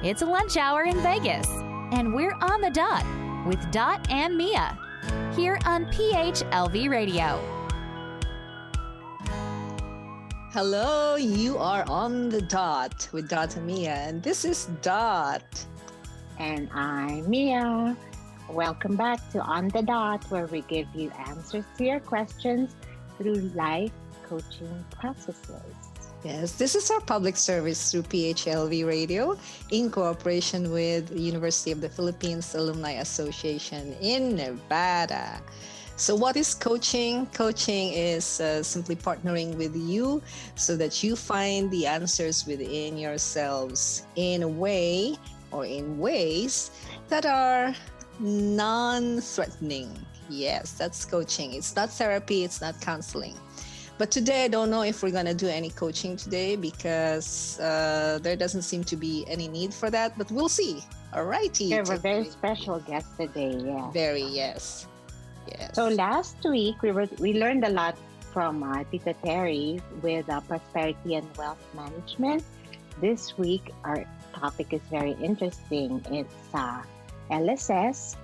It's a lunch hour in Vegas, and we're on the dot with Dot and Mia here on PHLV Radio. Hello, you are on the dot with Dot and Mia, and this is Dot. And I'm Mia. Welcome back to On the Dot, where we give you answers to your questions through life coaching processes. Yes, this is our public service through PHLV Radio in cooperation with the University of the Philippines Alumni Association in Nevada. So what is coaching? Coaching is simply partnering with you so that you find the answers within yourselves in a way or in ways that are non-threatening. Yes, that's coaching. It's not therapy, it's not counseling. But today, I don't know if we're going to do any coaching today because there doesn't seem to be any need for that, but we'll see. All righty. We have a very special guest today, yeah. Very, yes. Yes. So last week, we learned a lot from Tita Terry with prosperity and wealth management. This week, our topic is very interesting. It's LSS,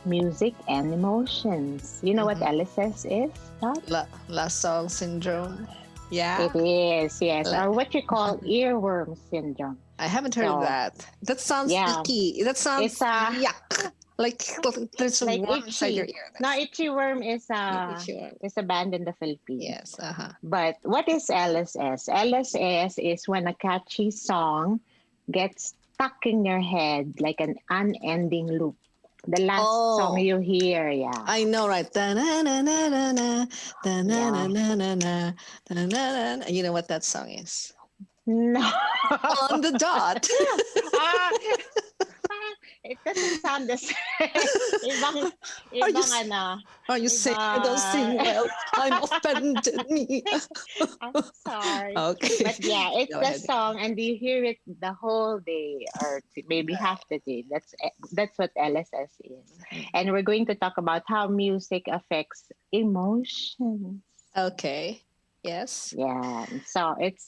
music and emotions. You know what LSS is? Last song syndrome. Yeah. It is, yes. Or what you call earworm syndrome. I haven't heard of that. That sounds icky. That sounds yuck. Like there's a worm inside your ear. No, itchy worm is a band in the Philippines. Yes. But what is LSS? LSS is when a catchy song gets stuck in your head like an unending loop. The last song you hear, I know, right? You know what that song is? No. On the dot. It doesn't sound the same. Are you saying I don't sing well? I'm offended, me. I'm sorry. Okay. But yeah, it's the song, and you hear it the whole day, or maybe half the day. That's what LSS is. And we're going to talk about how music affects emotions. Okay. Yes. Yeah. So it's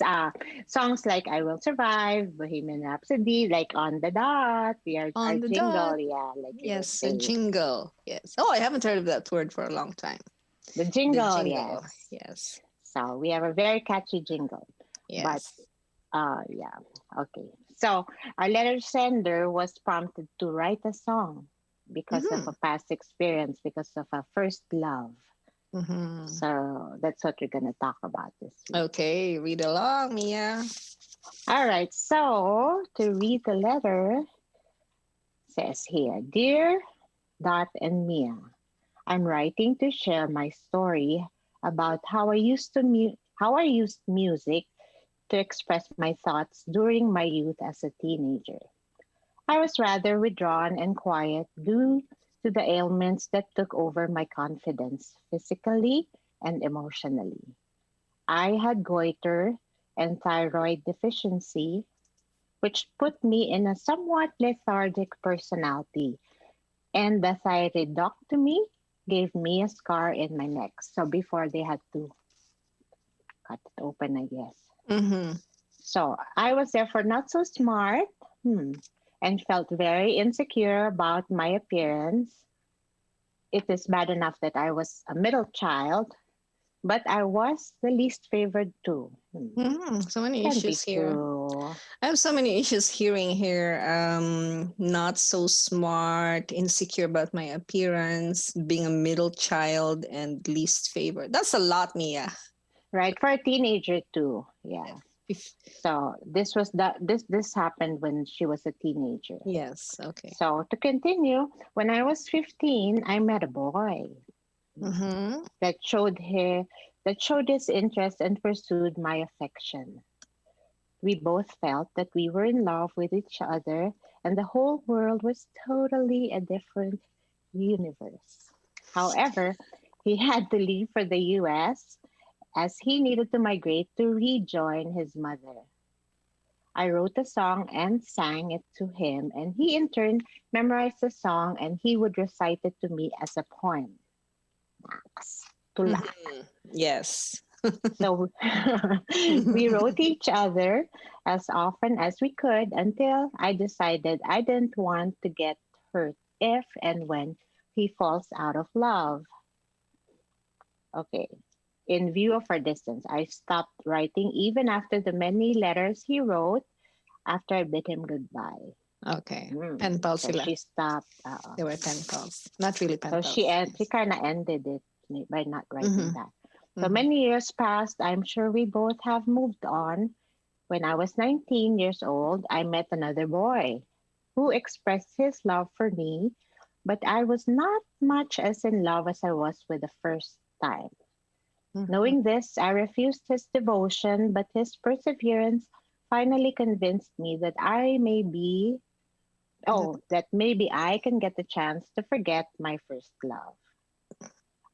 songs like I Will Survive, Bohemian Rhapsody, like On the Dot. Our jingle. Dot. Yeah. Like yes, a jingle. Yes. Oh, I haven't heard of that word for a long time. The jingle. Yes. Yes. So we have a very catchy jingle. Yes. But okay. So our letter sender was prompted to write a song because of a past experience, because of a first love. So that's what we're going to talk about this week. Okay, read along, Mia. All right, so to read the letter, says here, Dear Dot and Mia, I'm writing to share my story about how I used music to express my thoughts during my youth as a teenager. I was rather withdrawn and quiet due to the ailments that took over my confidence physically and emotionally. I had goiter and thyroid deficiency, which put me in a somewhat lethargic personality, and the thyroidectomy gave me a scar in my neck. So before they had to cut it open, I guess. So I was therefore not so smart and felt very insecure about my appearance. It is bad enough that I was a middle child, but I was the least favored too. So many issues here. I have so many issues hearing here. Not so smart, insecure about my appearance, being a middle child, and least favored. That's a lot, Mia. Right, for a teenager too. Yeah. So this happened when she was a teenager. Yes. Okay. So to continue, when I was 15, I met a boy that showed his interest and pursued my affection. We both felt that we were in love with each other, and the whole world was totally a different universe. However, he had to leave for the U.S. as he needed to migrate to rejoin his mother. I wrote a song and sang it to him, and he in turn memorized the song, and he would recite it to me as a poem. Max. Yes. So we wrote each other as often as we could until I decided I didn't want to get hurt if and when he falls out of love. Okay. In view of our distance, I stopped writing even after the many letters he wrote after I bid him goodbye. Okay. Mm. Pen pals So sila. she stopped. They were pen pals. Not really pen So pals. she kind of ended it by not writing Mm-hmm. that. So Mm-hmm. many years passed. I'm sure we both have moved on. When I was 19 years old, I met another boy who expressed his love for me, but I was not much as in love as I was with the first time. Mm-hmm. Knowing this, I refused his devotion, but his perseverance finally convinced me that that maybe I can get the chance to forget my first love.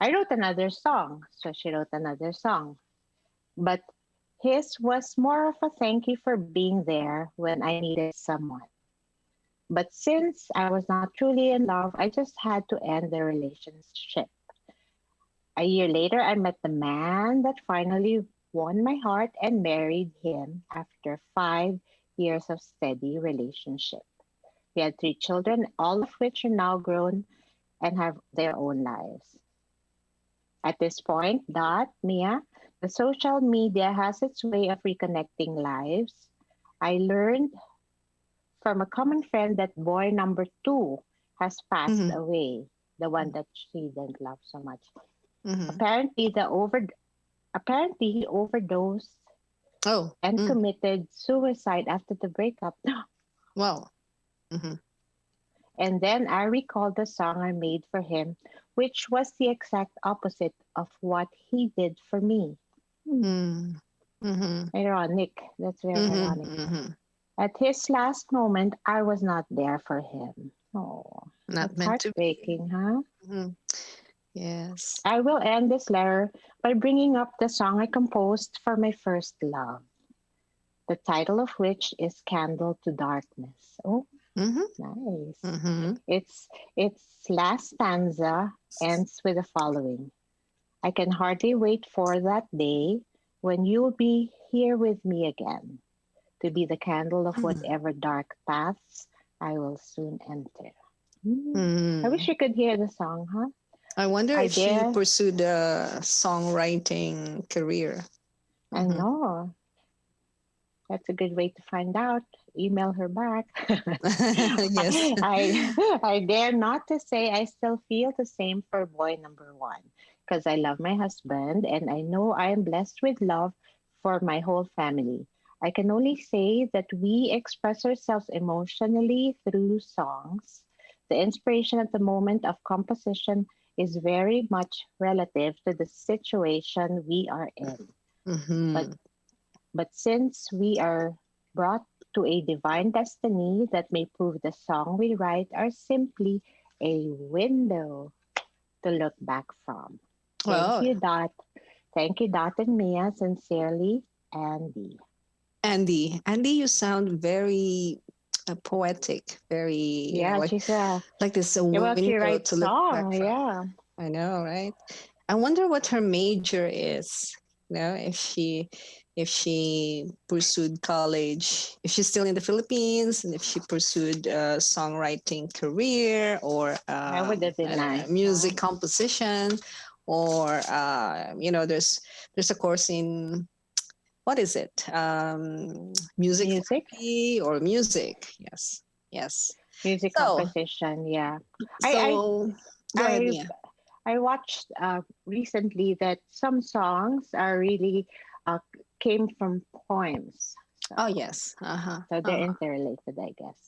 I wrote another song, so she wrote another song, but his was more of a thank you for being there when I needed someone. But since I was not truly in love, I just had to end the relationship. A year later, I met the man that finally won my heart and married him after 5 years of steady relationship. We had 3 children, all of which are now grown and have their own lives. At this point, Mia, the social media has its way of reconnecting lives. I learned from a common friend that boy number two has passed Mm-hmm. away, the one that she didn't love so much. Mm-hmm. Apparently, apparently he overdosed Oh. and Mm. committed suicide after the breakup. Wow. Mm-hmm. And then I recalled the song I made for him, which was the exact opposite of what he did for me. Hmm. Mm. Mm-hmm. Ironic. That's very Mm-hmm. ironic. Mm-hmm. At his last moment, I was not there for him. Oh, Not that's meant to be. heartbreaking, huh? Mm-hmm. Yes. I will end this letter by bringing up the song I composed for my first love, the title of which is Candle to Darkness. Oh, Mm-hmm. nice. Mm-hmm. Its last stanza ends with the following. I can hardly wait for that day when you'll be here with me again, to be the candle of whatever dark paths I will soon enter. Hmm. I wish Mm. you could hear the song, huh? I wonder I if she dare. pursued a songwriting career. I Mm-hmm. know. That's a good way to find out. Email her back. Yes. I dare not to say I still feel the same for boy number one because I love my husband and I know I am blessed with love for my whole family. I can only say that we express ourselves emotionally through songs. The inspiration at the moment of composition is very much relative to the situation we are in. But Mm-hmm. but since we are brought to a divine destiny that may prove the song we write are simply a window to look back from. Thank Well, you, Dot. Thank you, Dot and Mia. Sincerely, Andy. Andy, you sound very poetic, very, Yeah, she's a like this a well, she window to writes look back song. from. Yeah. I know, right? I wonder what her major is. You know, if she pursued college, if she's still in the Philippines, and if she pursued a songwriting career or That would have I been don't know, nice, huh? music composition, or there's a course in what is it? Music Music, therapy or music? Yes, yes. music So, composition. Yeah. I so I go ahead, I Mia. I watched recently that some songs are really uh, came from poems, Oh so yes. Uh-huh. so they're Uh-huh. interrelated, I guess.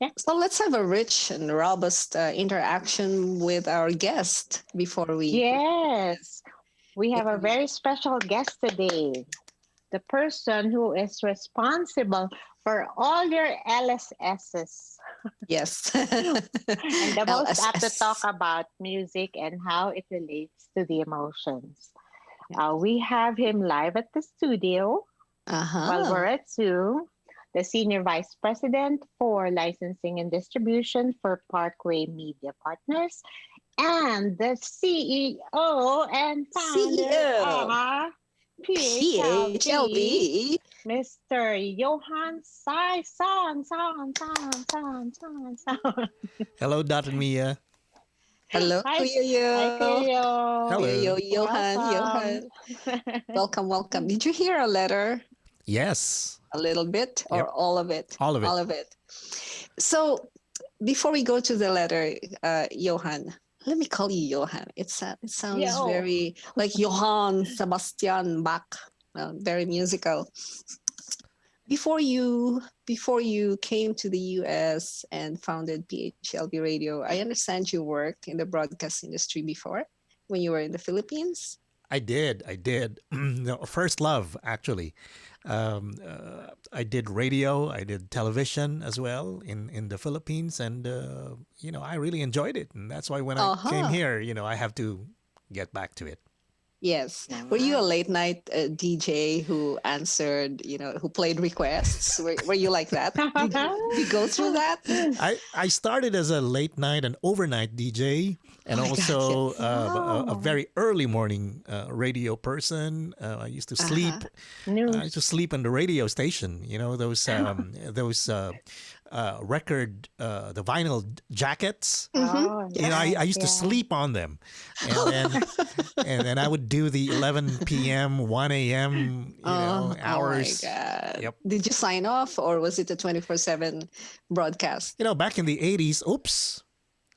Yeah. So let's have a rich and robust interaction with our guest before we Yes, we have a introduce. very special guest today. The person who is responsible for all your LSSs Yes. and the most apt to talk LSS. about music and how it relates to the emotions. Yeah. We have him live at the studio while Uh-huh. we're at Zoom, the Senior Vice President for Licensing and Distribution for Parkway Media Partners, and the CEO and founder CEO. of PHLV, PHLV. Mr. Johan Sai Son. Hello, Dot and Mia. Hello, Hi, hi, Kuya. Cleo. Hello. Welcome. Johan. Welcome, welcome. Did you hear a letter? Yes. A little bit or Yep. all of it? All of it. All of it. So before we go to the letter, Johan, let me call you Johan. It sounds Yo. very like Johann Sebastian Bach, very musical. Before you came to the US and founded PHLV Radio, I understand you worked in the broadcast industry before when you were in the Philippines. I did. No, first love, actually. I did radio. I did television as well in the Philippines. And, I really enjoyed it. And that's why when I came here, I have to get back to it. Yes. Were you a late night DJ who answered, who played requests? Were you like that? Did you go through that? I started as a late night and overnight DJ, and Oh my God, also yes. a very early morning radio person. I used to sleep. I used to sleep on the radio station. Those record, the vinyl jackets. Oh, I used to sleep on them, and then I would do the 11 p.m., 1 a.m. hours. Oh my God. Yep. Did you sign off or was it a 24/7 broadcast? Back in the 80s,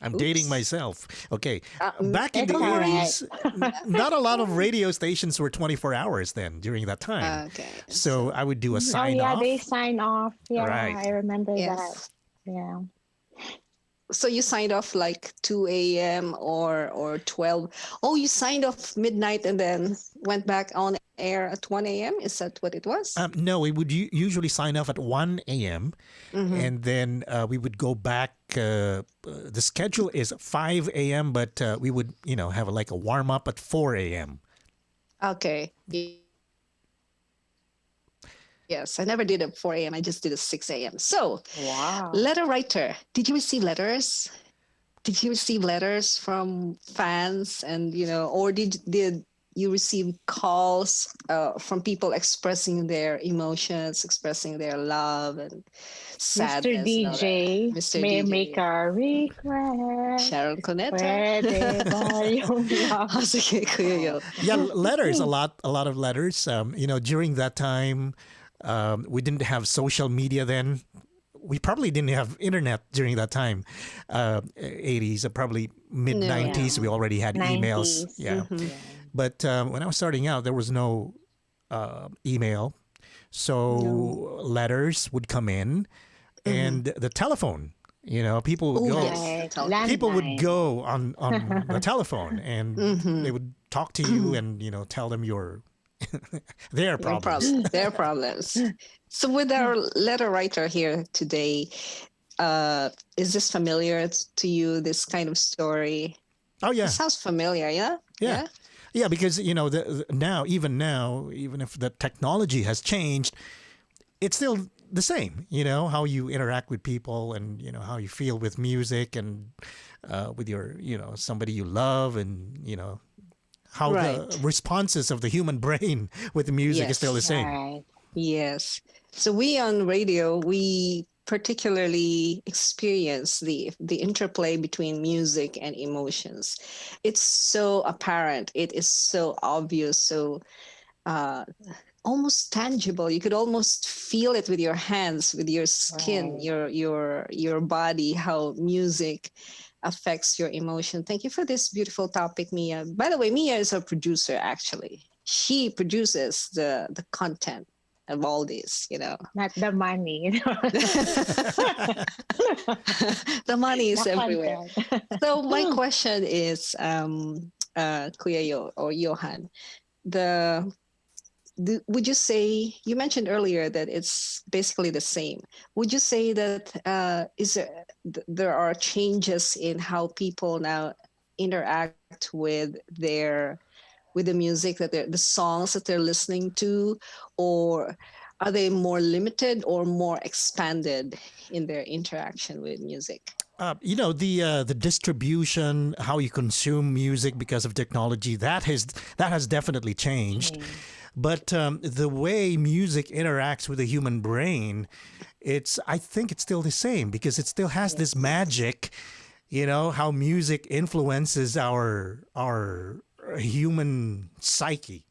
I'm dating Oops. myself. Okay. Back in the it's all right. 80s, not a lot of radio stations were 24 hours then during that time. Okay. So I would do a Oh, sign yeah, off. they sign off. Yeah, Right. I remember Yes. that. Yeah. So you signed off like 2 a.m. or 12. Oh, you signed off midnight and then went back on air at 1 a.m. Is that what it was? No, we would usually sign off at 1 a.m. And then we would go back. The schedule is 5 a.m., but we would, have like a warm up at 4 a.m. Okay. Yes, I never did a 4 a.m. I just did a 6 a.m. So, Wow. letter writer, did you receive letters? Did you receive letters from fans and, or did you receive calls from people expressing their emotions, expressing their love and sadness? Mr. DJ, Mr. may I DJ. make a request? Sharon Cuneta. Pwede ba yung love? Oh, sige, Kuya Yo. Yeah, letters, a lot of letters. During that time, we didn't have social media then. We probably didn't have internet during that time. 80s, probably mid 90s. We already had emails. 90s. Yeah. Yeah. But when I was starting out, there was no email. So letters would come in and the telephone, people would go. Yes. Right. People would Landline. go on the telephone and they would talk to you and, tell them their Their problems. Their problems. So with our letter writer here today, is this familiar to you, this kind of story? Oh, yeah. It sounds familiar, yeah? Yeah. Yeah, because, now, even if the technology has changed, it's still the same, how you interact with people and, how you feel with music and with your, somebody you love and, how the responses of the human brain with the music is still the same. Right. Yes. So we on radio, we particularly experience the interplay between music and emotions. It's so apparent. It is so obvious. So almost tangible. You could almost feel it with your hands, with your skin, Right. your body, how music affects your emotion. Thank you for this beautiful topic, Mia. By the way, Mia is a producer, actually. She produces the content of all this, Not the money. The money is The everywhere. content. So my question is, Kuya or Johan, would you say, you mentioned earlier that it's basically the same. Would you say that there are changes in how people now interact with the music the songs that they're listening to, or are they more limited or more expanded in their interaction with music? The distribution, how you consume music because of technology, that has definitely changed. But the way music interacts with the human brain, I think it's still the same because it still has this magic. You know how music influences our human psyche,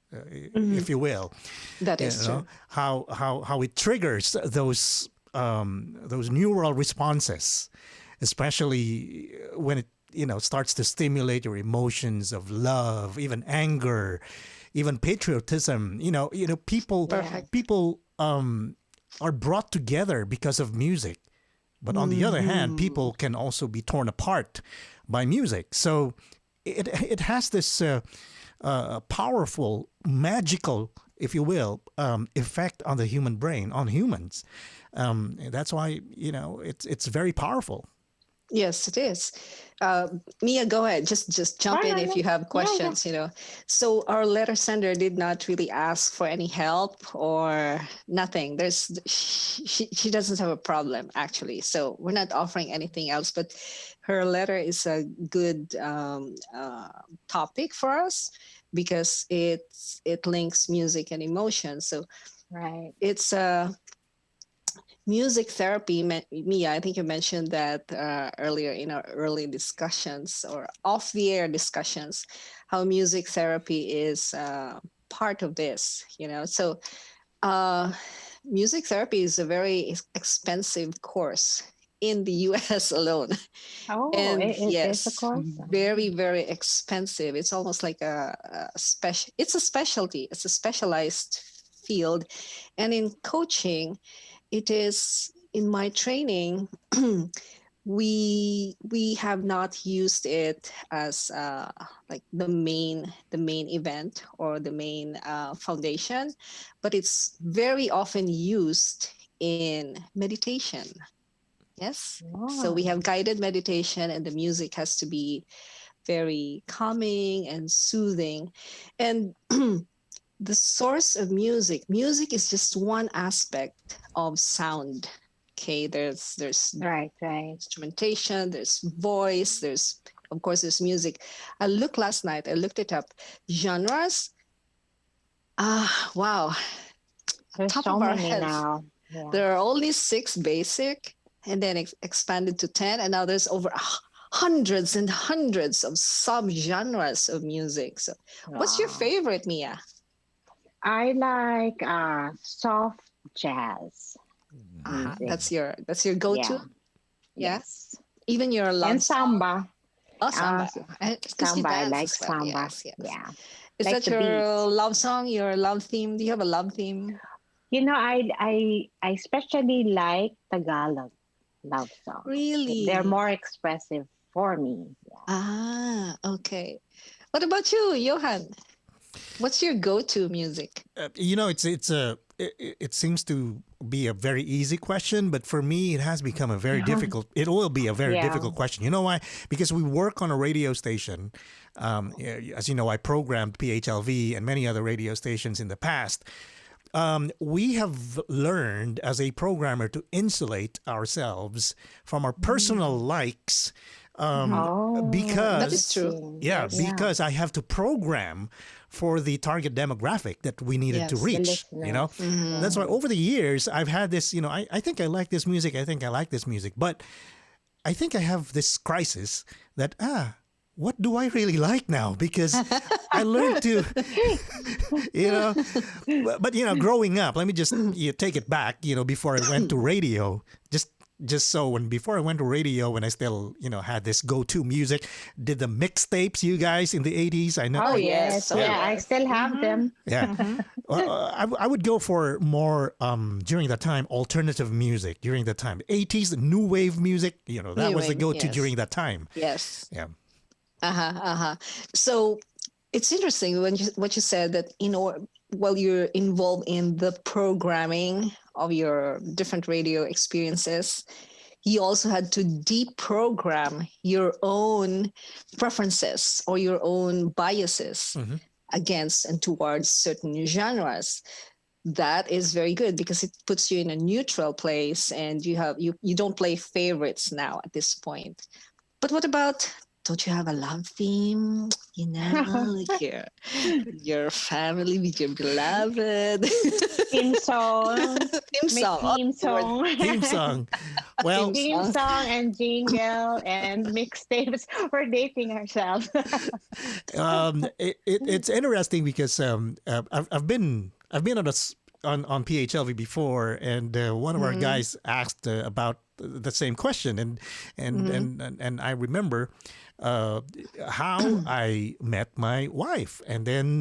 if you will. That You is know true. how it triggers those neural responses, especially when it starts to stimulate your emotions of love, even anger, even patriotism. People Perfect. people are brought together because of music. But on the other hand, people can also be torn apart by music. So it has this powerful, magical, if you will, effect on the human brain, on humans. That's why it's very powerful. Yes, it is. Mia, go ahead. Just jump in if you have Yeah. questions. So our letter sender did not really ask for any help or nothing. She doesn't have a problem actually. So we're not offering anything else. But her letter is a good topic for us because it links music and emotion. So Right. it's music therapy. Mia, I think you mentioned that earlier in our early discussions or off the air discussions, how music therapy is part of this. So music therapy is a very expensive course in the US alone. Oh, And it is a yes, course. very, very expensive. It's almost like a special, it's a specialty, it's a specialized field. And in coaching, it is in my training we have not used it as like the main event or the main foundation, but it's very often used in meditation. Yes, so we Oh, have guided meditation and the music has to be very calming and soothing. And the source of music is just one aspect of sound. Okay, there's right. instrumentation, there's voice, there's of course there's music. I looked it up. Genres, wow, There's top so of our many heads. now. Yeah. There are only 6 basic and then expanded to 10, and now there's over hundreds and hundreds of subgenres of music. So what's your Wow. favorite, Mia? I like soft jazz Uh-huh. music. That's your go-to. Yeah. Yeah, Yes. even your And love song. samba. Oh, Uh, samba. s- Because you Samba. I dance like as well. samba. Yes, yes. Yeah. Is Like that the your beats. love song, your love theme? Do you have a love theme? I especially like Tagalog love songs. They're Really? more expressive for me. Yeah. Okay. What about you, Johan? What's your go-to music? It seems to be a very easy question, but for me, it has become a very difficult. It will be a very Yeah. difficult question. You know why? Because we work on a radio station. As you know, I programmed PHLV and many other radio stations in the past. We have learned as a programmer to insulate ourselves from our personal likes Oh, That is because true. interesting. Yes. Yeah. because I have to program for the target demographic that we needed to Yes. The reach. listeners. That's why Right. over the years I've had this. I think I like this music. I think I like this music, but I think I have this crisis that what do I really like now? Because I learned to, you know, but growing up, let me just take it back. Before I went to radio, just so before I went to radio, when I still had this go-to music, did the mixtapes, you guys, in the 80s. I know. Oh, Oh yes. yes. Oh Yeah. I yes. still have them. Yeah. I would go for more during that time alternative music during that time 80s new wave music that New was the wave. go-to Yes. during that time. Yes. Yeah. So it's interesting what you said that while you're involved in the programming of your different radio experiences, you also had to deprogram your own preferences or your own biases Mhm. against and towards certain genres. That is very good because it puts you in a neutral place and you don't play favorites now at this point. But what about don't you have a love theme? You know, like your family with your beloved. Theme song. Theme Make song. theme The word song. Theme song. theme Well, Theme song. song and jingle and mixtapes. We're dating ourselves. it's interesting because I've been on PHLV before, and one of our Mm-hmm. guys asked about the same question, and and Mm-hmm. and and I remember uh, how I met my wife, and then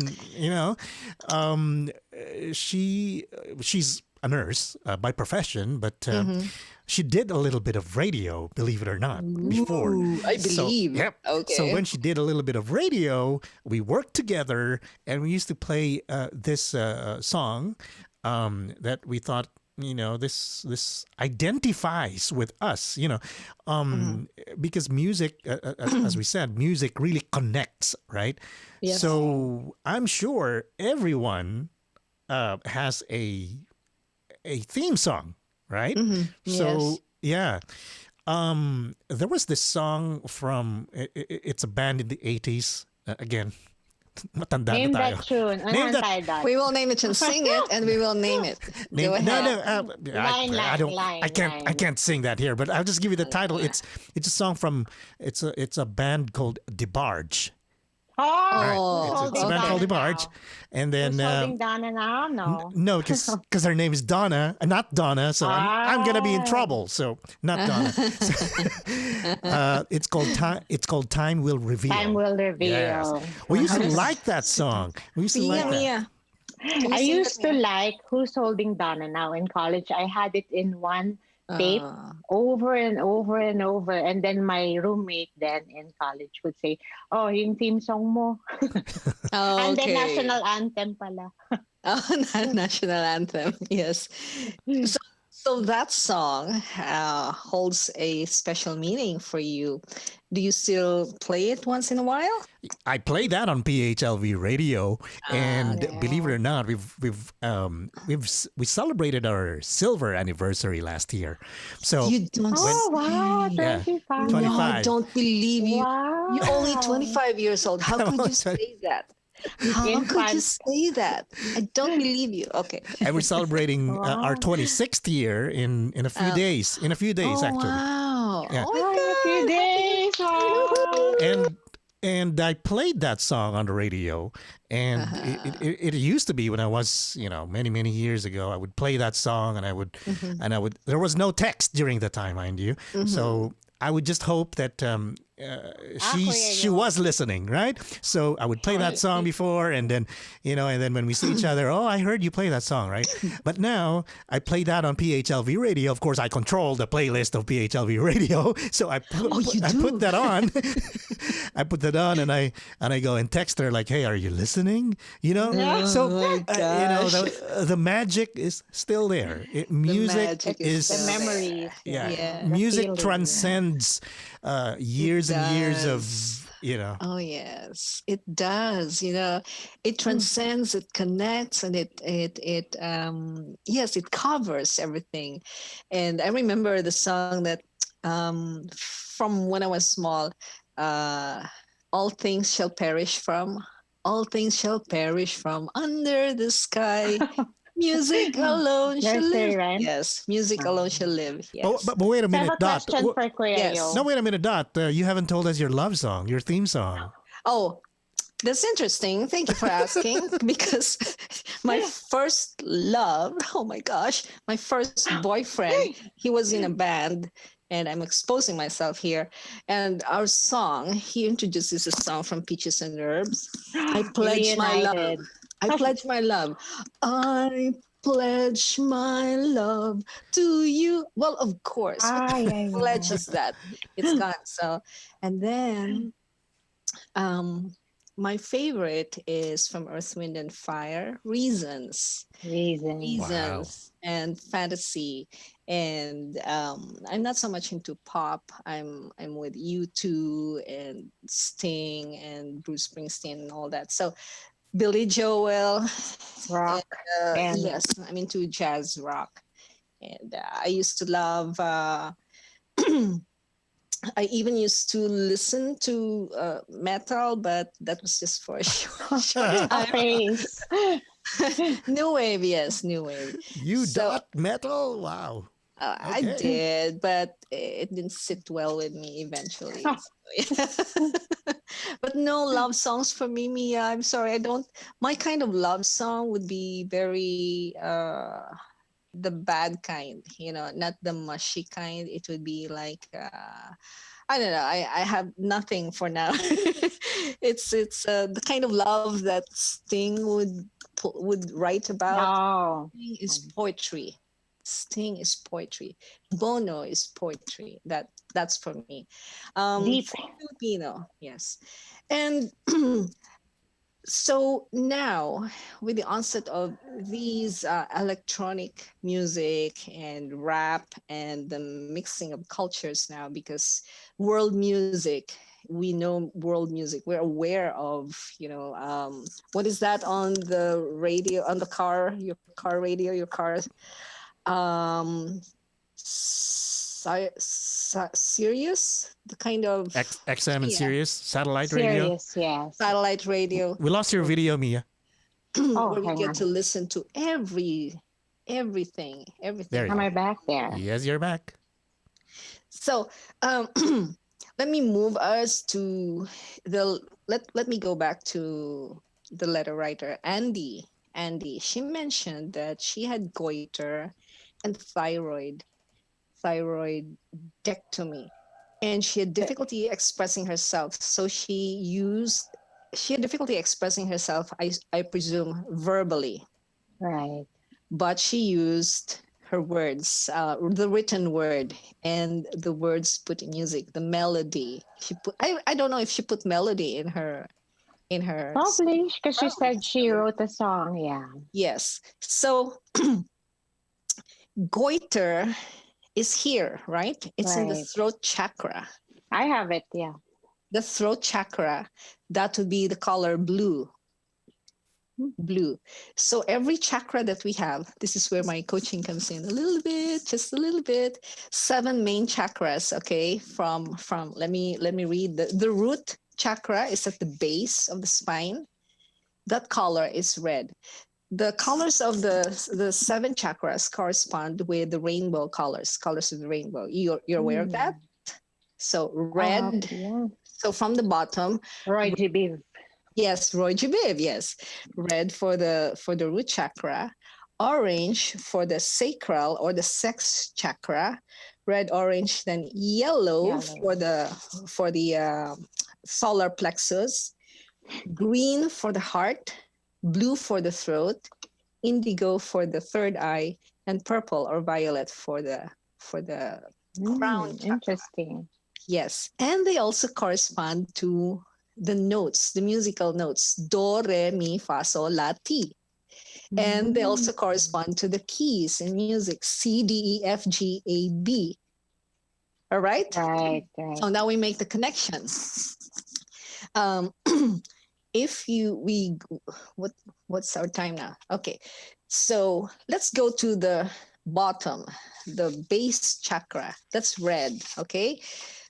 she's a nurse by profession, but Mm-hmm. she did a little bit of radio, believe it or not, before. Ooh, I So, believe. yep. So Okay. when she did a little bit of radio, we worked together, and we used to play this song that we thought, this identifies with us, Mm-hmm. because music, as we said, music really connects, right? Yes. So I'm sure everyone has a theme song, right? Mm-hmm. So Yes. yeah, there was this song from it's a band in the 80s. Again, matanda na Name tayo. that tune. Name that. Untitled. We will name it and sing it, and we will name it. Name, Go no, ahead. no. Line, I don't. I line, can't. I line. can't sing that here. But I'll just give you the title. It's a song from. It's a band called DeBarge. Oh, Right. who's Oh, It's a holding band called Donna DeBarge, now? and then Who's holding Donna now? No. no, because her name is Donna, not Donna. So I'm gonna be in Ah, trouble. So not Donna. It's called time. It's called Time Will time Reveal. will Yes, reveal. we used How to does like that song. We used to Mia, like that. Mia? Can you I sing that, used to Mia? like Who's Holding Donna Now in college. I had it in one tape Uh, over and over and over. And then my roommate then in college would say, oh, yung theme song mo. And the okay. national anthem pala. Oh, national anthem. Yes. So, so that song holds a special meaning for you. Do you still play it once in a while? I play that on PHLV radio, Ah, and okay. believe it or not, we celebrated our silver anniversary last year. So You don't when Oh, wow. yeah, 25. No, I 25. don't believe you. You're only Wow. 25 years old. How could you say that? How could you Infant. say that? I don't believe you. Okay. And we're celebrating our Wow. 26th year in a few Uh, days. In a few days, oh, actually. wow. Yeah. Oh, my Oh, in a few God. days. Wow. And I played that song on the radio, and it used to be when I was many years ago. I would play that song, and I would Mhm. there was no text during the time, mind you. Mhm. So I would just hope that she Kuya she Yo. was listening, right? So I would play that song before, and then when we see each other, oh, I heard you play that song, right? But now I play that on PHLV radio. Of course, I control the playlist of PHLV radio, so I Oh, you I put do? that on. I put that on, and I go and text her like, "Hey, are you listening?" So Oh, my gosh. the magic is still there. Music magic is is The still there. memories. yeah, Yeah. The music feeling. transcends years and years of does. you know. Oh yes, it does. It transcends, it connects, and yes, it covers everything. And I remember the song that from when I was small, uh, all things shall perish from, all things shall perish from under the sky. Music alone shall Nursery live. rhyme. Yes, music alone shall live. Yes. But wait a So I have minute, a Dot. question for Kuya Yes. Yo. No, wait a minute, Dot. You haven't told us your love song, your theme song. Oh, that's interesting. Thank you for asking. Because my first love, oh my gosh, my first boyfriend, he was in a band, and I'm exposing myself here. And our song, he introduces a song from Peaches and Herbs. I pledge my love. Reunited. I pledge my love. I pledge my love to you. Well, of course. What Ah, yeah, pledge yeah. is that? It's gone. So, and then my favorite is from Earth, Wind, and Fire, Reasons. Reason. Reasons and fantasy. And I'm not so much into pop. I'm with U2 and Sting and Bruce Springsteen and all that. So Billy Joel. Rock. And Yes, I'm into jazz rock. And I used to love I even used to listen to metal, but that was just for a short A time. face. New wave, yes, new wave. You So dot metal? Wow. I Okay. did, but it didn't sit well with me eventually. So, yeah. But no love songs for me, Mia. I'm sorry, I don't. My kind of love song would be very the bad kind, not the mushy kind. It would be like I don't know. I have nothing for now. It's the kind of love that Sting would write about. No. Sting is poetry. Sting is poetry. Bono is poetry. That's for me. Deep. For Filipino, yes. And so now, with the onset of these electronic music and rap and the mixing of cultures now, because world music, we know world music, we're aware of, what is that on the radio, on the car, your car radio, your car, um, Sirius, the kind of XM and yeah, Sirius satellite radio. Serious, yes. satellite radio We lost your video, Mia. Oh, where we hang get on. to listen to everything, There you Am go. I back there? Yes, you're back. So let me move us to let me go back to the letter writer Andy. She mentioned that she had goiter and thyroidectomy, and she had difficulty expressing herself. So she had difficulty expressing herself, I presume, verbally, Right. but she used her words, the written word, and the words put in music, the melody. She put. I don't know if she put melody in her. Probably because she Probably said she so. wrote a song. Yeah. Yes. So goiter is here, right? It's in the Right. throat chakra. I have it. Yeah. The throat chakra, that would be the color blue. Blue. So every chakra that we have, this is where my coaching comes in a little bit, just a little bit. 7 main chakras, okay? From let me read. The root chakra is at the base of the spine. That color is red. The colors of the 7 chakras correspond with the rainbow colors of the rainbow. You're aware of that? So red. Yeah. So from the bottom, Roy G. Biv. yes, Roy G. Biv, yes. Red for the root chakra, orange for the sacral or the sex chakra, red, orange, then yellow for the solar plexus, green for the heart, blue for the throat, indigo for the third eye, and purple or violet for the crown chakra. Interesting. Yes, and they also correspond to the notes, the musical notes, do, re, mi, fa, sol, la, ti. And they also correspond to the keys in music, C, D, E, F, G, A, B. All right? Right. So now we make the connection. If what's our time now? Okay, so let's go to the bottom, the base chakra. That's red, okay?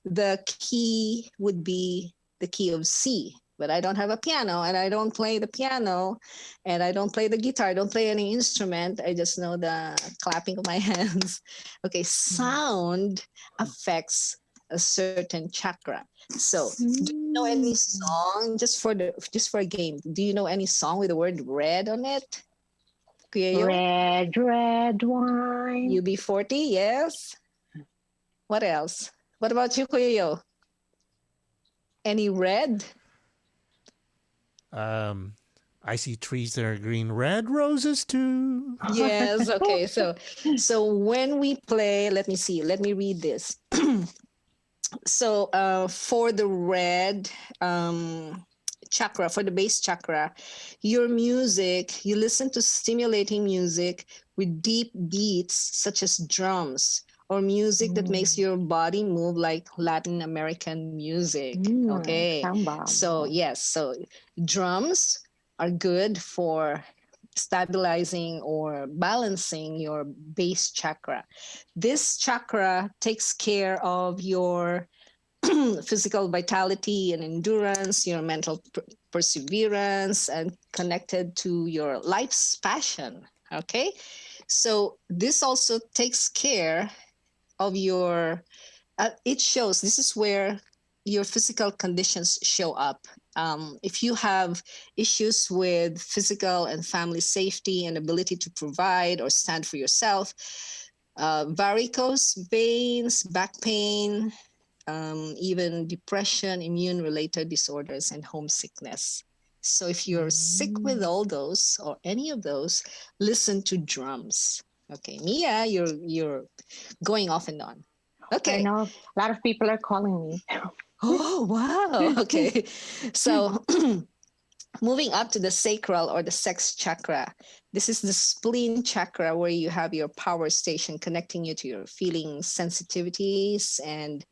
The key would be the key of C, but I don't have a piano and I don't play the piano and I don't play the guitar. I don't play any instrument. I just know the clapping of my hands. Okay, sound affects a certain chakra. So, do you know any song just for a game? Do you know any song with the word red on it? Kuya Red, red wine. UB40, yes. What else? What about you, Kuya Yo? Any red? I see trees that are green, red roses too. Yes. Okay. So when we play, let me see. Let me read this. So for the red chakra, for the base chakra, your music, you listen to stimulating music with deep beats such as drums or music that makes your body move like Latin American music. Okay. Samba. So yes, so drums are good for stabilizing or balancing your base chakra. This chakra takes care of your physical vitality and endurance, your mental perseverance, and connected to your life's passion. Okay. So this also takes care of your, it shows, this is where your physical conditions show up. If you have issues with physical and family safety and ability to provide or stand for yourself, varicose veins, back pain, even depression, immune-related disorders, and homesickness. So if you're sick with all those or any of those, listen to drums. Okay, Mia, you're going off and on. I Okay. know a lot of people are calling me. Oh, wow. Okay. So moving up to the sacral or the sex chakra. This is the spleen chakra where you have your power station connecting you to your feelings, sensitivities, and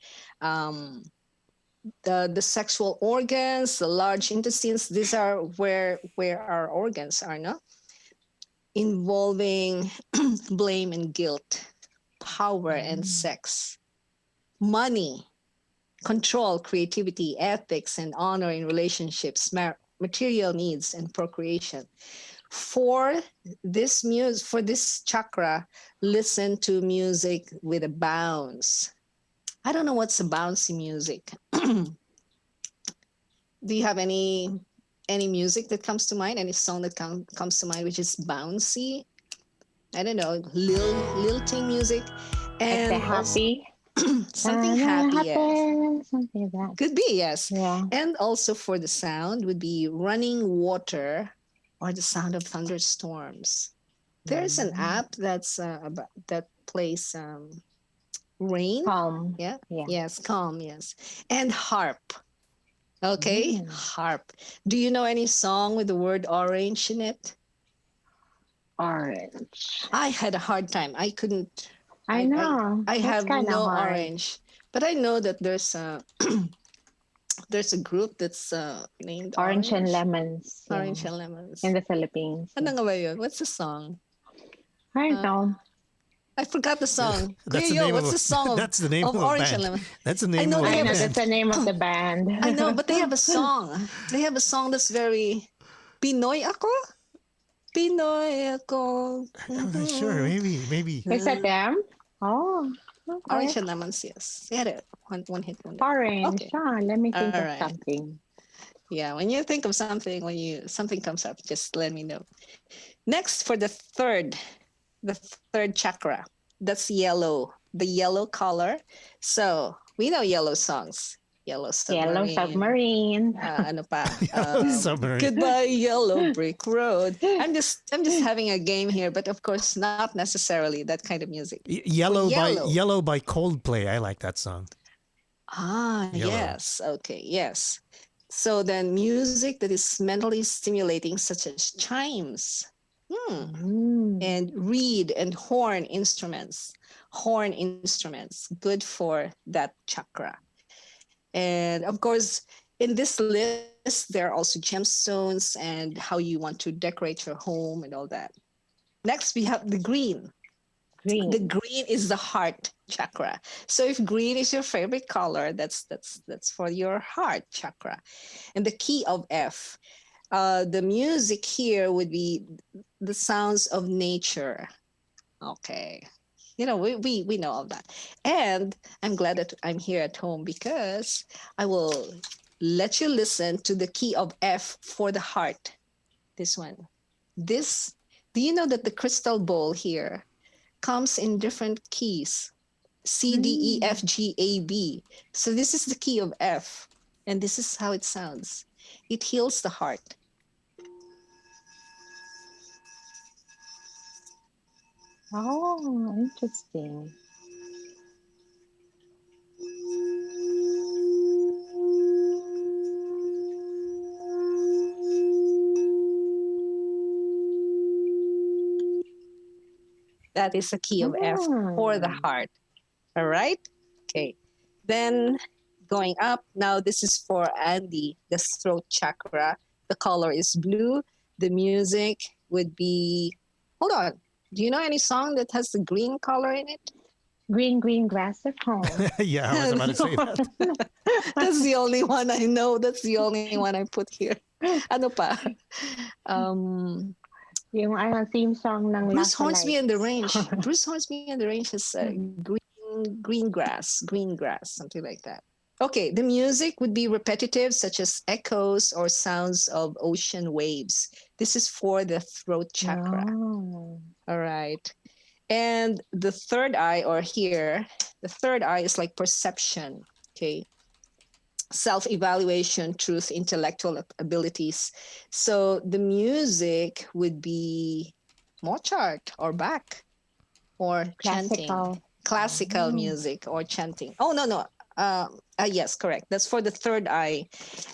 the sexual organs, the large intestines. These are where our organs are, no? Involving blame and guilt, power and sex, money, control, creativity, ethics, and honor in relationships, material needs, and procreation. For this chakra, listen to music with a bounce. I don't know what's a bouncy music. Do you have any music that comes to mind? Any song that comes to mind which is bouncy? I don't know, lilting music, Like and the happy. something happy. Yes. Something like that. Could be, yes. Yeah. And also for the sound would be running water or the sound of thunderstorms. There's an app that's that plays rain. Calm. Yeah. Yeah. Yes, calm. Yes. And harp. Okay. Harp. Do you know any song with the word orange in it? Orange. I had a hard time. I couldn't. I know. I That's have kind of no hard. orange, but I know that there's a there's a group that's named Orange and lemons. Yeah. Orange and Lemons. In the Philippines. Ano nga ba yun? What's the song? I don't know. I forgot the song. That's the Kuya Yo, name what's of the song of, that's the name of a Orange and band. Lemon? That's the I name know of they I a have know band. that's the name of the band. I know, but they have a song. They have a song that's very Pinoy ako. Pinoy ako. I'm not sure. Maybe. Is that them? Oh, okay. Orange and Lemons, yes. They had a one hit wonder. Orange. Okay. Ah, let me think All of right. something. Yeah, when you think of something, something comes up, just let me know. Next for the third chakra. That's yellow, the yellow color. So we know yellow songs. Yellow Submarine. Yellow Submarine. Ano pa? Submarine. Goodbye, Yellow Brick Road. I'm just having a game here, but of course not necessarily that kind of music. Yellow Yellow. by Coldplay. I like that song. Yellow. Yes. Okay. Yes. So then music that is mentally stimulating, such as chimes. And reed and horn instruments. Good for that chakra. And of course, in this list, there are also gemstones and how you want to decorate your home and all that. Next, we have the green. Green. The green is the heart chakra. So if green is your favorite color, that's for your heart chakra. And the key of F. The music here would be the sounds of nature. Okay. We know all that. And I'm glad that I'm here at home because I will let you listen to the key of F for the heart. This one. Do you know that the crystal bowl here comes in different keys? C, D, E, F, G, A, B. So this is the key of F. And this is how it sounds. It heals the heart. Oh, interesting. That is the key of F for the heart. All right? Okay. Then going up, now this is for Andy, the throat chakra. The color is blue. The music would be, hold on. Do you know any song that has the green color in it? Green grass at home. Yeah, I was about to say that. That's the only one I know. That's the only one I put here. Ano pa? Um, Yung theme song ng Bruce Lasa Hornsby and the Range. Lights. Bruce Hornsby and the Range is green grass, something like that. Okay, the music would be repetitive, such as echoes or sounds of ocean waves. This is for the throat chakra. Oh. All right. And the third eye, or here, the third eye is like perception, okay? Self-evaluation, truth, intellectual abilities. So the music would be Mozart or Bach or chanting. Classical music or chanting. Oh, no. Yes, correct. That's for the third eye.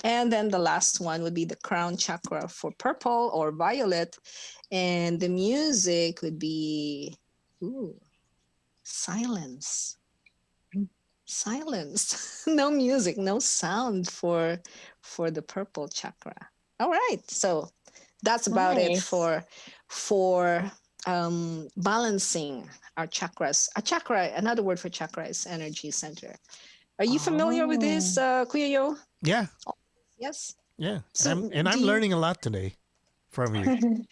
And then the last one would be the crown chakra for purple or violet. And the music would be silence. Silence. No music, no sound for the purple chakra. All right. So that's about it for balancing our chakras. A chakra, another word for chakra is energy center. Are you familiar with this, Kuya Yo? Yeah. Yes. Yeah. So I'm learning a lot today from you.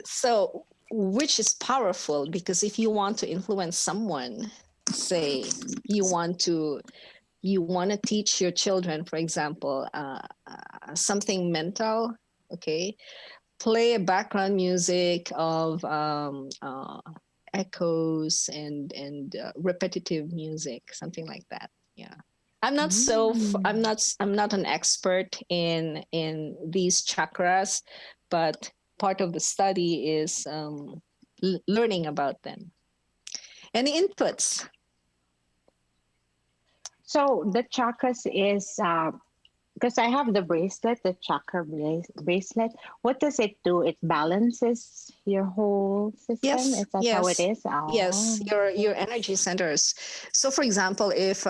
So, which is powerful, because if you want to influence someone, say you want to teach your children, for example, something mental, okay, play a background music of echoes and repetitive music, something like that. Yeah. I'm not I'm not an expert in these chakras, but part of the study is learning about them. Any inputs? So the chakras is because I have the bracelet, the chakra bracelet. What does it do? It balances your whole system. Yes, Is that how it is? Oh. Yes, your energy centers. So, for example, if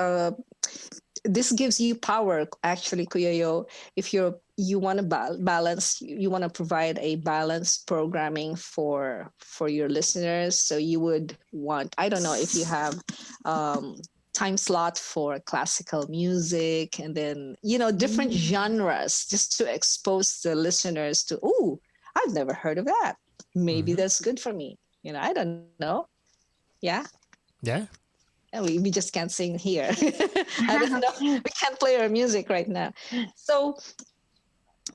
this gives you power, actually, Kuya Yo, if you want to balance, you want to provide a balanced programming for your listeners. So you would want, I don't know if you have time slot for classical music, and then different genres, just to expose the listeners to, I've never heard of that. Maybe that's good for me. I don't know. Yeah. We just can't sing here. I don't know. We can't play our music right now. So,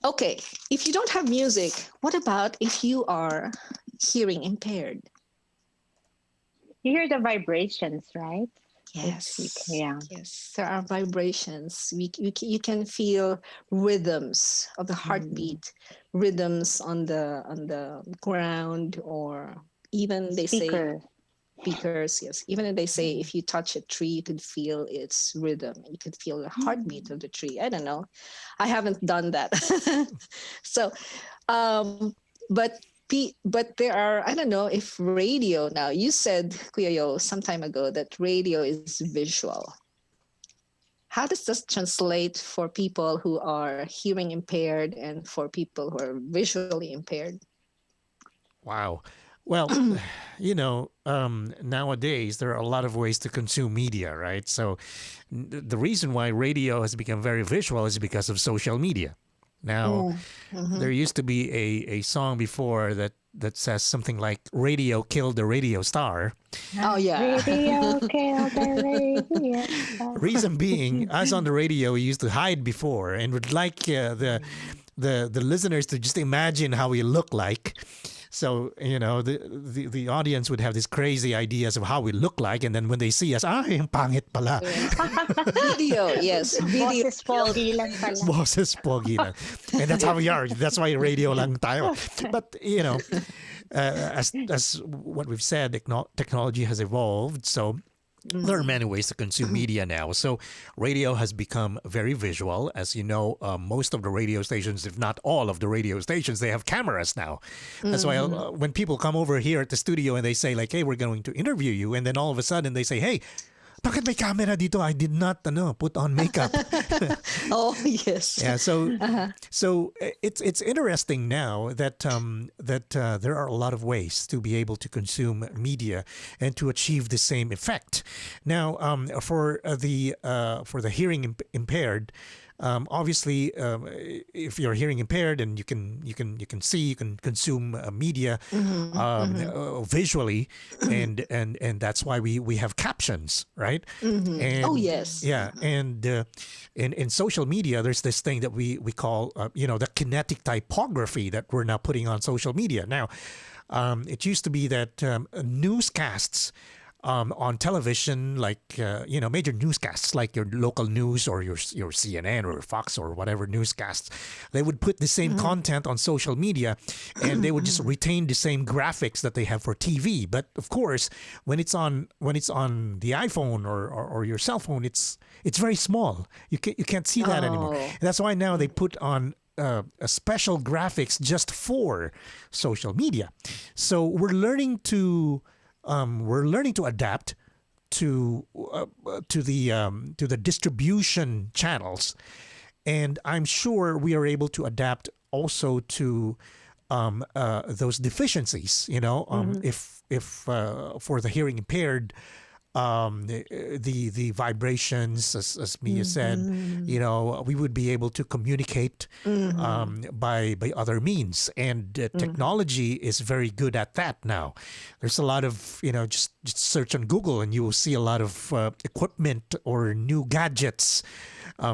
okay, if you don't have music, what about if you are hearing impaired? You hear the vibrations, right? Yes. Yeah. Yes, there are vibrations. You can feel rhythms of the heartbeat, rhythms on the ground, or even they say speakers. Yes, even they say if you touch a tree, you could feel its rhythm. You could feel the heartbeat of the tree. I don't know. I haven't done that. So, but there are, I don't know if radio now, you said, Kuya Yo, some time ago that radio is visual. How does this translate for people who are hearing impaired and for people who are visually impaired? Wow. Well, nowadays there are a lot of ways to consume media, right? So the reason why radio has become very visual is because of social media. Now, there used to be a song before that says something like "Radio killed the radio star." Oh yeah, radio killed the radio star. Reason being, us on the radio we used to hide before, and would like the listeners to just imagine how we look like. So, the audience would have these crazy ideas of how we look like, and then when they see us, yung pangit pala. Video, yes. Video. Boses pogi lang pala. Boses pogi lang. And that's how we are. That's why radio lang tayo. But, as what we've said, technology has evolved. So there are many ways to consume media now. So radio has become very visual. As you know, most of the radio stations, if not all of the radio stations, they have cameras now. That's why when people come over here at the studio and they say like, hey, we're going to interview you. And then all of a sudden they say, hey, Bakit may camera dito? I did not put on makeup. Oh, yes. Yeah, so it's interesting now that there are a lot of ways to be able to consume media and to achieve the same effect. Now, for the hearing impaired, obviously, if you're hearing impaired and you can see, you can consume media visually, and that's why we have captions, right? And, Oh, yes. yeah, and in social media, there's this thing that we call the kinetic typography that we're now putting on social media. Now, it used to be that newscasts on television, like major newscasts, like your local news or your CNN or Fox or whatever newscasts, they would put the same content on social media, and they would just retain the same graphics that they have for TV. But of course, when it's on the iPhone or your cell phone, it's very small. You can't see that anymore. Oh. And that's why now they put on a special graphics just for social media. So we're learning to adapt to the distribution channels, and I'm sure we are able to adapt also to those deficiencies. If for the hearing impaired, the vibrations, as Mia said, we would be able to communicate by other means, and technology is very good at that now. There's a lot of just search on Google and you will see a lot of equipment or new gadgets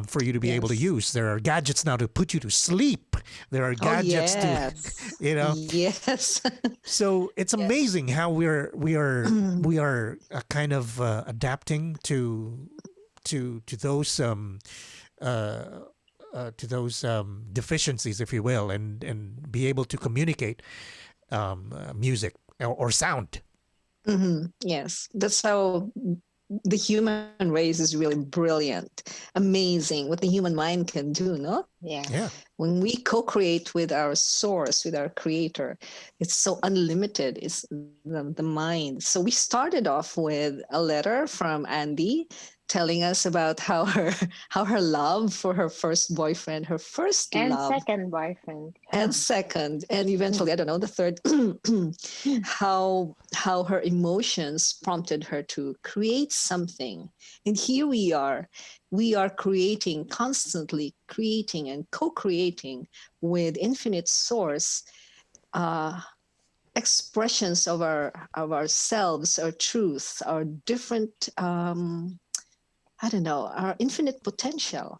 for you to be able to use. There are gadgets now to put you to sleep. There are gadgets to Yes. So it's amazing how we are kind of adapting to those deficiencies, if you will, and be able to communicate music or sound. Yes, that's how the human race is really brilliant, amazing what the human mind can do, no? Yeah. When we co-create with our source, with our creator, it's so unlimited. It's the mind. So we started off with a letter from Andy telling us about how her love for her first boyfriend, her first And love, second boyfriend. and second, and eventually, I don't know, the third, how her emotions prompted her to create something. And here we are creating, constantly creating and co-creating with infinite source, expressions of ourselves, our truth, our different our infinite potential.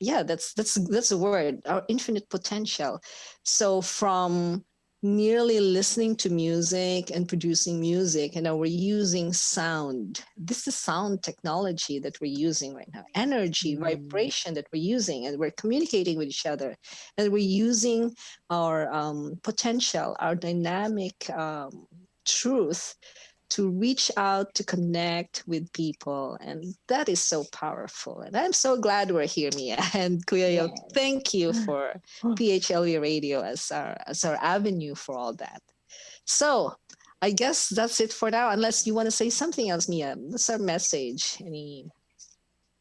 That's a word, our infinite potential. So from merely listening to music and producing music, and now we're using sound. This is sound technology that we're using right now, energy, vibration that we're using, and we're communicating with each other, and we're using our potential, our dynamic truth to reach out, to connect with people. And that is so powerful. And I'm so glad we're here, Mia. And Kuya Yo, thank you for PHLV Radio as our avenue for all that. So I guess that's it for now, unless you want to say something else, Mia. What's our message? Any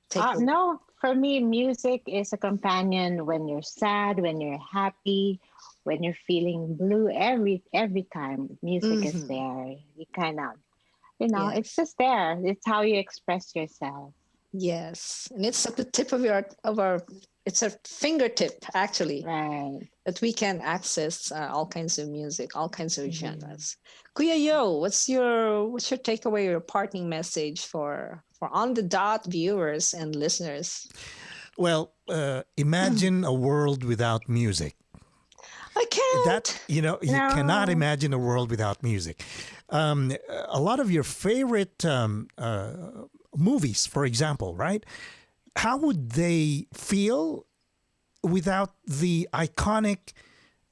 takeaway? No, for me, music is a companion when you're sad, when you're happy, when you're feeling blue. Every time music is there. You kind of, it's just there. It's how you express yourself. Yes, and it's at the tip of it's a fingertip, actually, Right. that we can access all kinds of music, all kinds of genres. Kuya Yo, what's your takeaway, your parting message for On the Dot viewers and listeners? Well, imagine a world without music. I can't. That you cannot imagine a world without music. A lot of your favorite movies, for example, right? How would they feel without the iconic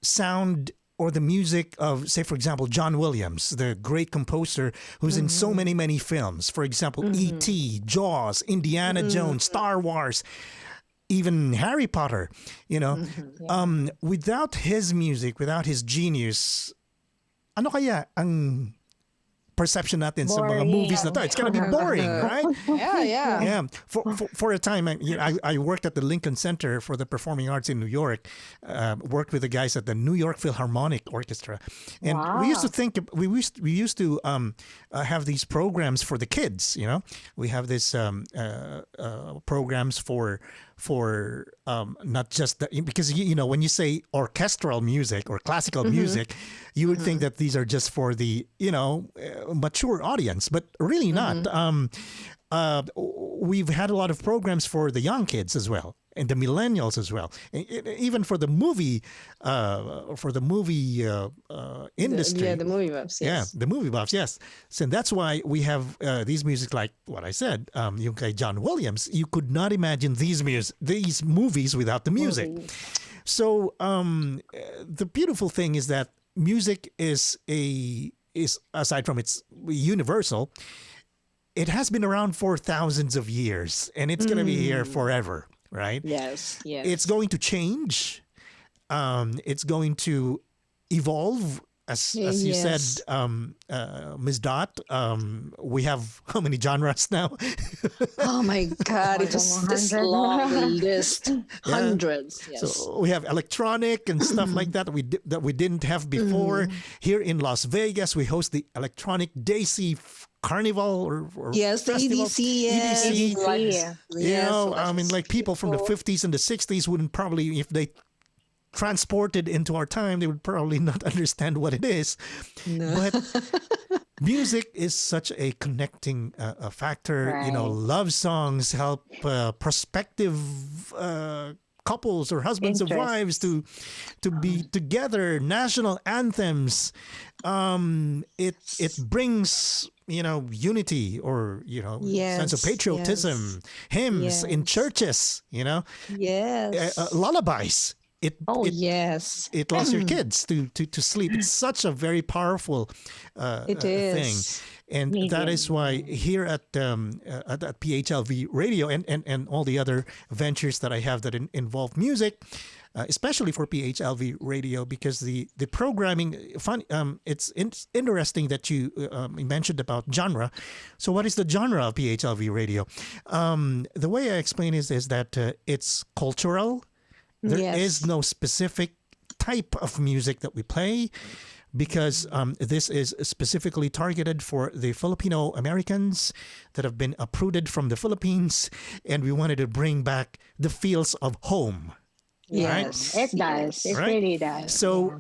sound or the music of, say, for example, John Williams, the great composer who's in so many films? For example, E.T., Jaws, Indiana Jones, Star Wars, even Harry Potter, without his music, without his genius, ano kaya ang perception natin sa mga Boring. movies na to. It's gonna be boring, right? Yeah. Yeah. For a time, I worked at the Lincoln Center for the Performing Arts in New York. Worked with the guys at the New York Philharmonic Orchestra, and we used to think we used to have these programs for the kids. You know, we have this programs for not just because you know when you say orchestral music or classical music, you would think that these are just for the mature audience, but really not. We've had a lot of programs for the young kids as well, and the millennials as well, even for the movie industry. The movie buffs. Yes. Yeah, the movie buffs, yes. So that's why we have these music like what I said, yung kay John Williams. You could not imagine these movies without the music. So the beautiful thing is that music is aside from it's universal, it has been around for thousands of years, and it's going to be here forever, right? Yes. It's going to change. It's going to evolve. As you said, Ms. Dot, we have how many genres now? Oh my God, it is this long list, hundreds. Yes. So we have electronic and stuff like that that we didn't have before. Here in Las Vegas, we host the Electronic Daisy Carnival or yes, the festival. EDC. Yes. EDC. You know, I mean, like people from the 50s and the 60s wouldn't probably, if they transported into our time, they would probably not understand what it is. No. But music is such a connecting factor. Right. You know, love songs help prospective couples or husbands and wives to be together. National anthems. It brings unity or sense of patriotism. Hymns in churches. Yes. Lullabies. Yes. It allows your kids to sleep. It's such a very powerful thing, and that is why here at PHLV Radio and all the other ventures that I have that involve music, especially for PHLV Radio, because the programming it's interesting that you mentioned about genre. So what is the genre of PHLV Radio? The way I explain is that it's cultural. There is no specific type of music that we play because this is specifically targeted for the Filipino Americans that have been uprooted from the Philippines, and we wanted to bring back the feels of home. Yes. Right? It does. It really does. So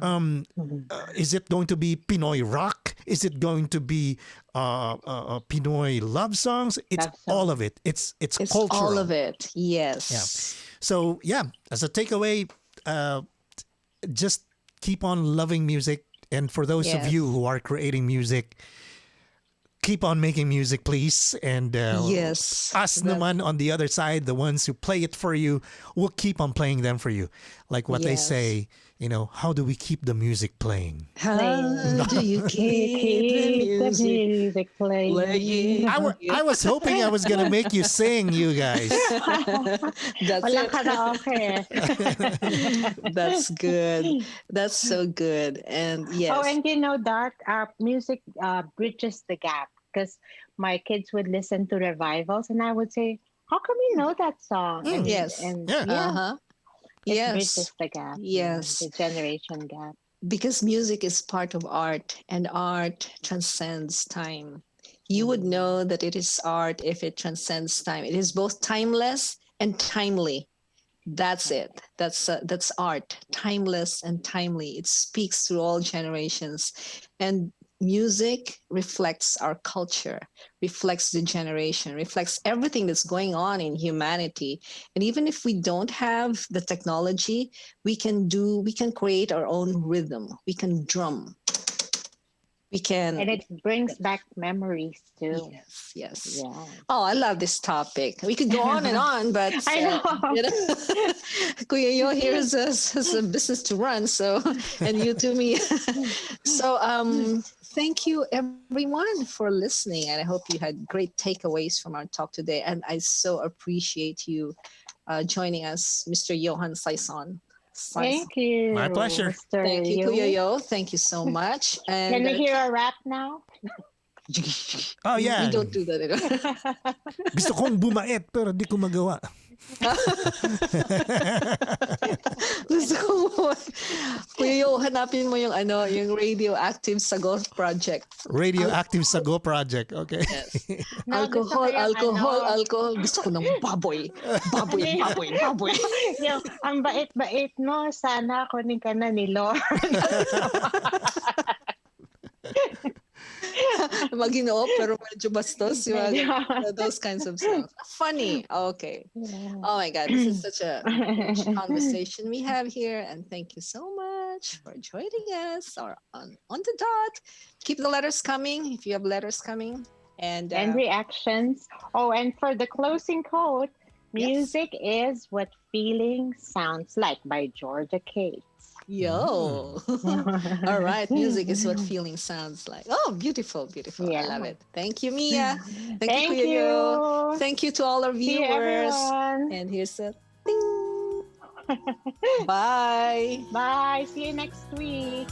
is it going to be Pinoy rock? Is it going to be Pinoy love songs? It's all of it. It's cultural. All of it. Yes. Yeah. So, as a takeaway, just keep on loving music. And for those of you who are creating music, keep on making music, please. And us naman on the other side, the ones who play it for you, we'll keep on playing them for you. Like what they say, how do we keep the music playing? How do you keep the music playing? I was hoping I was going to make you sing, you guys. That's Walang it. karaoke. That's good. That's so good. And yes. Oh, and that music bridges the gap, because my kids would listen to revivals and I would say, how come you know that song? And, yes. And Uh-huh. it Yes. bridges the gap. Yes. The generation gap. Because music is part of art, and art transcends time. You would know that it is art if it transcends time. It is both timeless and timely. That's it. That's art, timeless and timely. It speaks through all generations, and music reflects our culture, reflects the generation, reflects everything that's going on in humanity. And even if we don't have the technology, we can create our own rhythm. We can drum. We can. And it brings back memories too. Yes. Yeah. Oh, I love this topic. We could go on and on, but I know. Kuya Yo here has a business to run, and you to me. So thank you everyone for listening, and I hope you had great takeaways from our talk today. And I so appreciate you joining us, Mr. Johan Saison. Thank you. My pleasure. Mr. Thank you, Yo. Kuya Yo. Thank you so much. And Can we hear a rap now? Oh, We yeah. don't do that anymore. Gusto kong bumait pero di ko magawa. Gusto ko mo. Kuya Yo, hanapin mo yung yung radioactive sagot project. Radioactive Sago Project. Okay. Yes. No, gusto ko Alcohol, yung alcohol. Gusto ko ng baboy. Baboy. yung, ang bait-bait mo, sana kunin ka na ni Lord. Maginoo, pero medyo bastos. Yung those kinds of songs. Funny. Okay. Oh my God, this is such a rich conversation we have here. And thank you so much for joining us on the dot. Keep the letters coming if you have letters coming. And reactions. Oh, and for the closing quote, music is what feeling sounds like by Georgia Cates. Yo. All right. Music is what feeling sounds like. Oh, beautiful. Yeah. I love it. Thank you, Mia. Thank you, Kuya Yo. you. Thank you to all our See you, viewers. everyone. And here's a ding. Bye. Bye. See you next week.